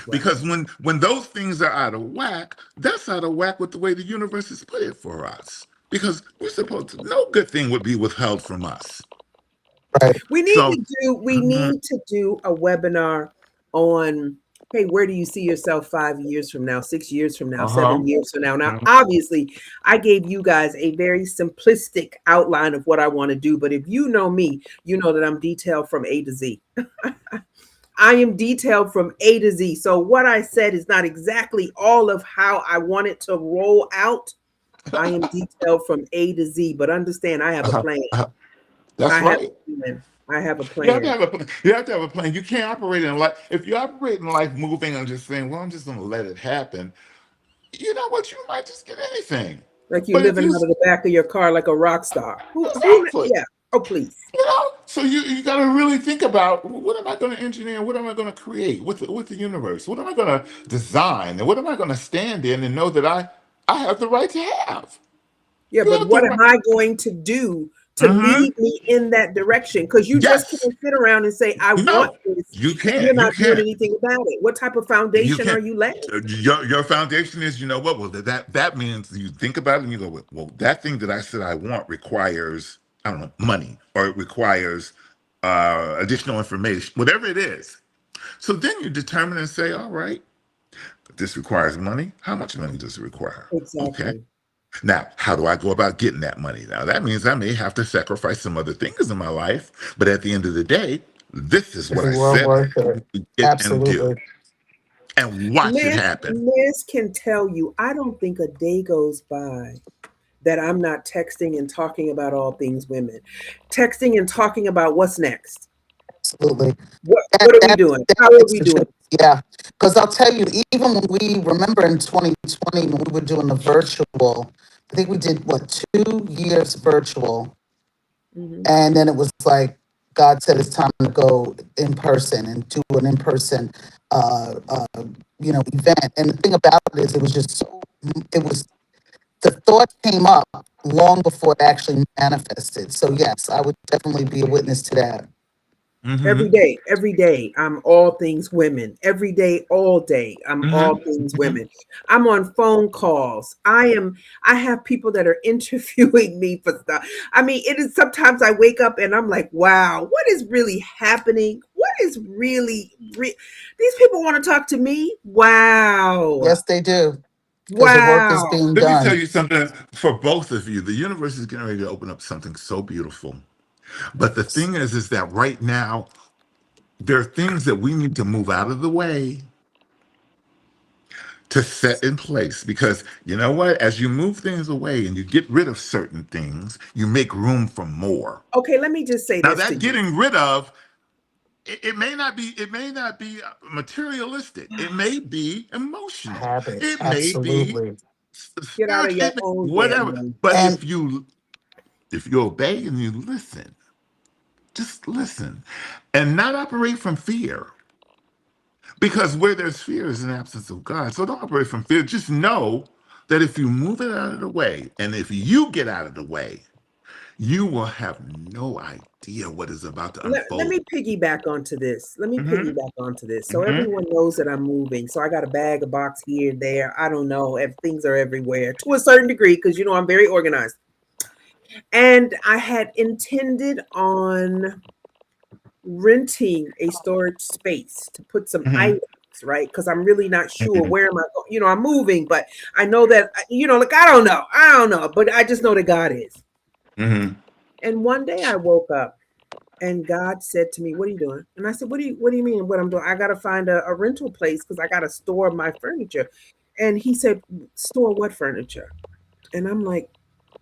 Right. Because when those things are out of whack, that's out of whack with the way the universe has put it for us. Because we're supposed to, no good thing would be withheld from us. Right. So, We mhm, need to do a webinar on, hey, where do you see yourself 5 years from now, 6 years from now, uh-huh. 7 years from now? Now, Mhm. obviously, I gave you guys a very simplistic outline of what I want to do, but if you know me, you know that I'm detailed from A to Z. I am detailed from A to Z. So what I said is not exactly all of how I want it to roll out. I am detailed from A to Z, but understand I have a Uh-huh. plan. Uh-huh. That's I have right. a plan. I have a You have to plan. have a plan. You have to have a plan. You can't operate in life. If you operate in life moving and just saying, well, I'm just going to let it happen, you know what? You might just get anything. Like you're But if living you, out of the back of your car like a rock star. Who, exactly. yeah. Oh, please. So you got to really think about, what am I going to engineer? What am I going to create with the universe? What am I going to design? And what am I going to stand in and know that I have the right to have? Yeah, You but have the what am right. I going to do to Hmm. lead me in that direction? Because you just Yes. can't sit around and say, I want No. this, You and you're can't. You not doing can't. anything about it. What type of You foundation are can't. you laying? Your foundation is, you know what? Well, that means you think about it and you go, well, that thing that I said I want requires, I don't know, money, or it requires additional information, whatever it is. So then you determine and say, all right, this requires money. How much money does it require? Okay. Exactly. Now, how do I go about getting that money? Now, that means I may have to sacrifice some other things in my life, but at the end of the day, this is Is what it I well said worth I it? would get and do, Absolutely. and watch it happen. Liz can tell you, I don't think a day goes by that I'm not texting and talking about all things women. Texting and talking about what's next. Absolutely. What are we That doing? that How are makes we a doing? difference. Yeah. Because I'll tell you, even when we remember in 2020 when we were doing the virtual, I think we did what, 2 years virtual. Hmm. And then it was like God said it's time to go in person and do an in-person event. And the thing about it is it was just so it was the thought came up long before it actually manifested. So yes, I would definitely be a witness to that. Hmm. Every day, I'm all things women. Every day, all day, I'm Hmm. all things Hmm. women. I'm on phone calls. I have people that are interviewing me for stuff. I mean, it is sometimes I wake up and I'm like, wow, what is really happening? What is really, these people want to talk to me? Wow. Yes, they do, because the work is Wow. being Let me tell done. you something for both of you. The universe is getting ready to open up something so beautiful. But the thing is that right now, there are things that we need to move out of the way to set in place. Because you know what? As you move things away and you get rid of certain things, you make room for more. Okay, let me just say Now this to that you. getting rid of, it may not be materialistic. It may be emotional. Habits, It may be absolutely. Get out of spiritual, your own damn whatever. way. But And if you obey and you listen, just listen, and not operate from fear. Because where there's fear is an absence of God. So don't operate from fear. Just know that if you move it out of the way, and if you get out of the way, you will have no idea what is about to Let unfold. me piggyback onto this. Let me Hmm. piggyback onto this. So Hmm. everyone knows that I'm moving. So I got a bag, a box here, there. I don't know. Things are everywhere to a certain degree because you know I'm very organized. And I had intended on renting a storage space to put some Hmm. items, right? Because I'm really not sure where am I going. You know, I'm moving, but I know that like I don't know. I don't know, but I just know that God is. Hmm. And one day I woke up and God said to me, "What are you doing?" And I said, "What do you mean? What I'm doing? I got to find a rental place because I got to store my furniture." And he said, "Store what furniture?" And I'm like,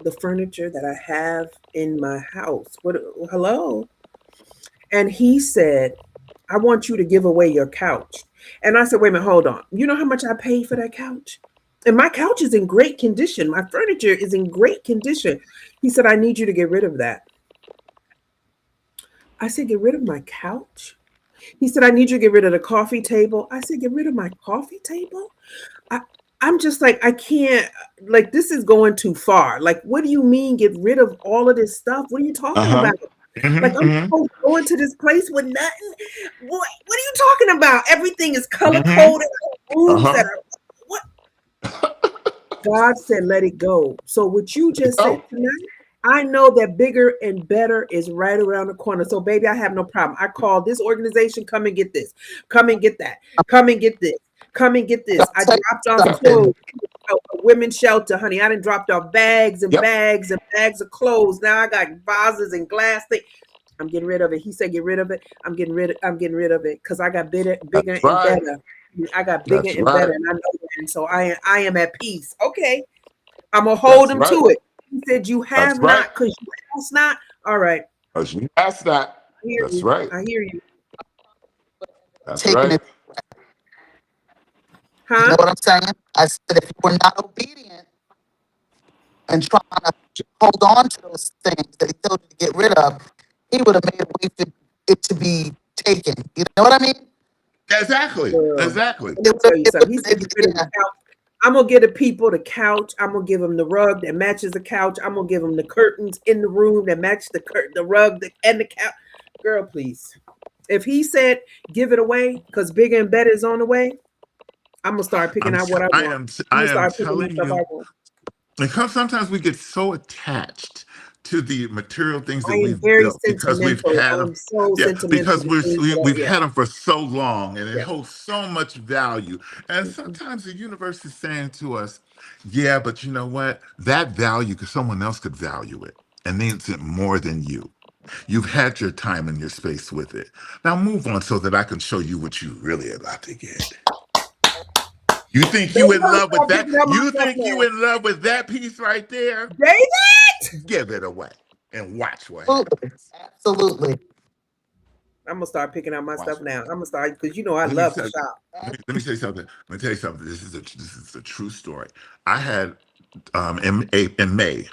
"The furniture that I have in my house." What? Hello? And he said, "I want you to give away your couch." And I said, "Wait a minute, hold on. You know how much I paid for that couch?" And my couch is in great condition. My furniture is in great condition. He said, "I need you to get rid of that." I said, "Get rid of my couch?" He said, "I need you to get rid of the coffee table." I said, "Get rid of my coffee table?" I, I'm just like, I can't, like, this is going too far. Like, what do you mean get rid of all of this stuff? What are you talking Uh-huh. about? Like I'm Mm-hmm. supposed to go into this place with nothing. What are you talking about? Everything is color Mm-hmm. coded. Rooms that Uh-huh. are what God said, let it go. So what you just said Oh, tonight, I know that bigger and better is right around the corner. So baby, I have no problem. I called this organization. Come and get this. Come and get that. Come and get this. Come and get I'll this. I tell you dropped off yep, clothes. something. A women's shelter, honey. I done dropped off bags and yep. bags and bags of clothes. Now I got vases and glass things. I'm getting rid of it. He said, "Get rid of it." I'm getting rid of it because I got bigger That's and right. better. I got bigger That's and better, right. and I know that. And so I am at peace. Okay, I'm gonna hold That's him right. to it. He said, "You That's have right. not, because you ask not." All right, That's that. I hear That's you. right. I hear you. That's Taking right. it, you know Huh? what I'm saying? I said, if you were not obedient and trying to hold on to those things that he told you to get rid of, he would have made a way for it to be taken. You know what I mean? Exactly. Girl, Exactly. let me tell you It something. would, He said, "Get rid of the yeah. couch." I'm gonna get the people the couch. I'm gonna give them the rug that matches the couch. I'm gonna give them the curtains in the room that match the rug, and the couch. Girl, please. If he said give it away because bigger and better is on the way, I'm gonna start picking out what I want. I'm I gonna am start picking my telling stuff I you, want. because sometimes we get so attached to the material things I that am we've very built because we've sentimental. had I them. am so Yeah, sentimental because to things that I, we've yeah, had them for so long, and it yeah. holds so much value. And Mhm. sometimes the universe is saying to us, "Yeah, but you know what? That value, because someone else could value it, and needs it more than you. You've had your time and your space with it. Now move on so that I can show you what you really about to get." You think Baby, you I'm in gonna love with start that? picking out my You stuff think you now. in love with that piece right there? David! Give it away and watch what Absolutely. happens. Absolutely. I'm gonna start picking out my Watch. stuff now. I'm gonna start because you know I Let me love to tell you. shop. Let me say something. Let me tell you something. This is a true story. I had in May.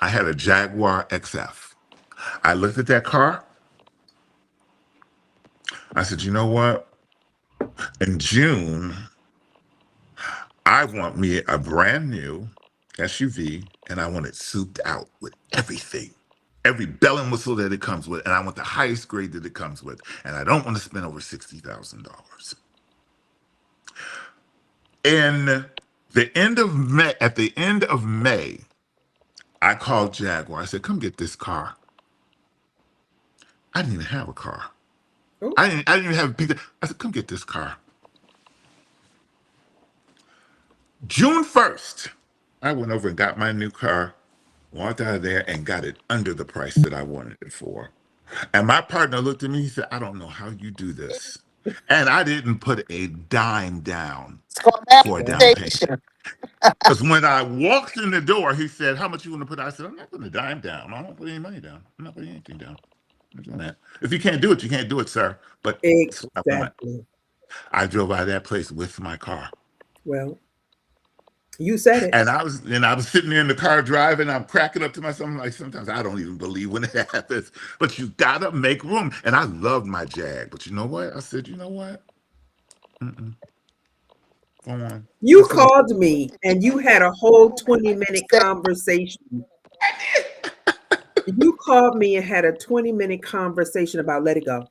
I had a Jaguar XF. I looked at that car. I said, you know what? In June, I want me a brand new SUV, and I want it souped out with everything. Every bell and whistle that it comes with, and I want the highest grade that it comes with, and I don't want to spend over $60,000. In the end of May, at the end of May, I called Jaguar. I said, "Come get this car." I didn't even have a car. Oh, I didn't even have a pizza. I said, "Come get this car." June 1st, I went over and got my new car, walked out of there, and got it under the price that I wanted it for. And my partner looked at me. He said, "I don't know how you do this." And I didn't put a dime down It's called for a down well, payment. manifestation. Because when I walked in the door, he said, "How much you want to put?" I said, "I'm not putting a dime down. I don't put any money down. I'm not putting anything down. I'm not doing that. If you can't do it, you can't do it, sir. But that's what I want." exactly. I drove by that place with my car. Well, you said it. And I was sitting there in the car driving. I'm cracking up to myself. I'm like, sometimes I don't even believe when it happens. But you gotta make room. And I loved my Jag. But you know what? I said, you know what? Mm-mm. Go on. You That's what called me and you had a whole 20-minute Say, conversation. You called me and had a 20-minute conversation about let it go.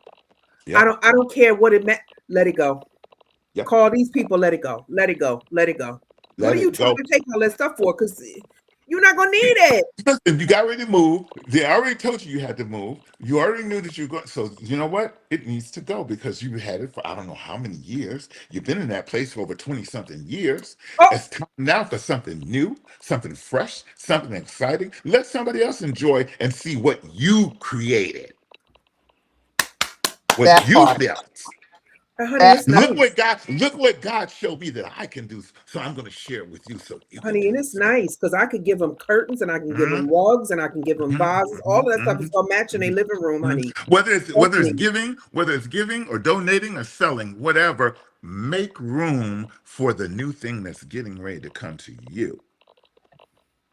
Yep. I don't care what it meant. Let it go. Yep. Call these people, let it go. Let it go. Let it go. What Let are you it trying go. to take all that stuff for? Because you're not gonna need it. If you got ready to move, they already told you you had to move. You already knew that you were going. So you know what? It needs to go because you had it for I don't know how many years. You've been in that place for over 20 something years. Oh, It's time now for something new, something fresh, something exciting. Let somebody else enjoy and see what you created, what that you part. built. honey, That it's nice. Look what God showed me that I can do. So I'm going to share it with you so you can Honey, do and it it's too. nice because I could give them curtains and I can give Mhm, them rugs and I can give them mhm, vases. All mhm, of that stuff is mhm, gonna match in their mhm. living room, Mhm. honey. Trust me. Whether it's giving or donating or selling, whatever, make room for the new thing that's getting ready to come to you.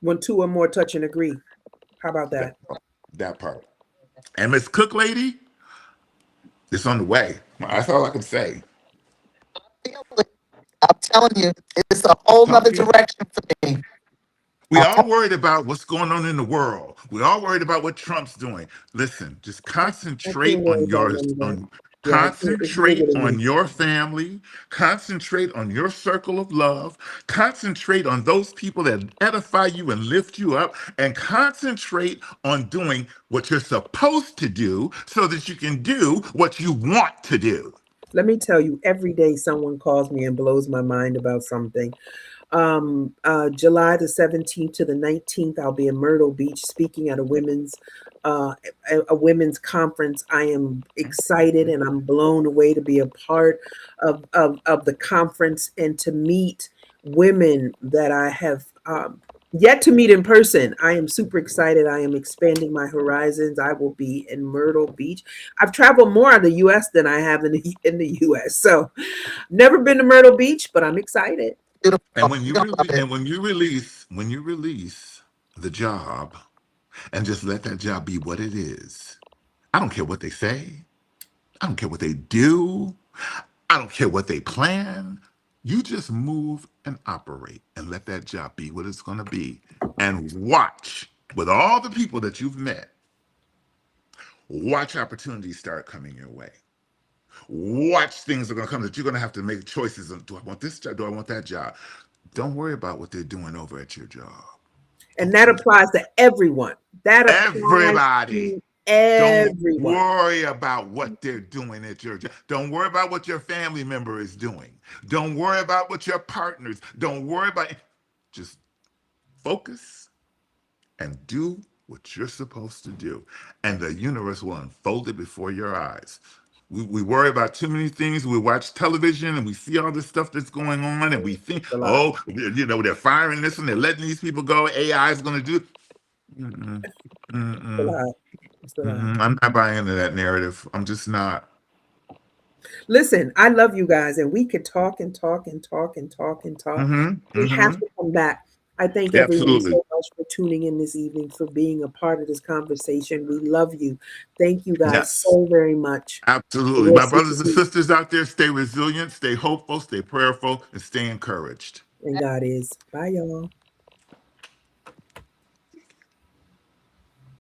When two or more touch and agree. How about That that? part. That part. And Miss Cook Lady, it's on the way. That's all I can say. feeling, I'm telling you, it's a whole nother Talk you. direction for me. We all worried about what's going on in the world. We all worried about what Trump's doing. Listen, just I can't concentrate worry on about yours. none of that. On Yeah, I can't. It's bigger concentrate than me. on your family. Concentrate on your circle of love. Concentrate on those people that edify you and lift you up. And concentrate on doing what you're supposed to do so that you can do what you want to do. Let me tell you, every day someone calls me and blows my mind about something. July the 17th to the 19th, I'll be in Myrtle Beach speaking at uh, a women's conference. I am excited and I'm blown away to be a part of the conference and to meet women that I have yet to meet in person. I am super excited. I am expanding my horizons. I will be in Myrtle Beach. I've traveled more in the U.S. than I have in the U.S. So never been to Myrtle Beach, but I'm excited. Beautiful. And when You're you gonna love it. when you release the job and just let that job be what it is. I don't care what they say. I don't care what they do. I don't care what they plan. You just move and operate and let that job be what it's going to be. And watch with all the people that you've met, watch opportunities start coming your way. Watch things are going to come that you're going to have to make choices of, do I want this job? Do I want that job? Don't worry about what they're doing over at your job. And that applies to everyone. That applies Everybody. to Don't everyone. worry about what they're doing at your job. Don't worry about what your family member is doing. Don't worry about what your partners. Don't worry about. Just focus and do what you're supposed to do, and the universe will unfold it before your eyes. We worry about too many things. We watch television and we see all this stuff that's going on, and we think, It's a lot. oh, they're firing this and they're letting these people go. AI is going to do. Mm-mm, It's a mm-mm. lot. It's a lot. I'm not buying into that narrative. I'm just not. Listen, I love you guys, and we could talk and talk and talk and talk and talk. Mm-hmm. We have Mm-hmm. to come back. I thank everyone Absolutely. so much for tuning in this evening, for being a part of this conversation. We love you. Thank you guys Yes. so very much. Absolutely. We'll My see you brothers and soon. sisters out there, stay resilient, stay hopeful, stay prayerful, and stay encouraged. And God is. Bye, y'all.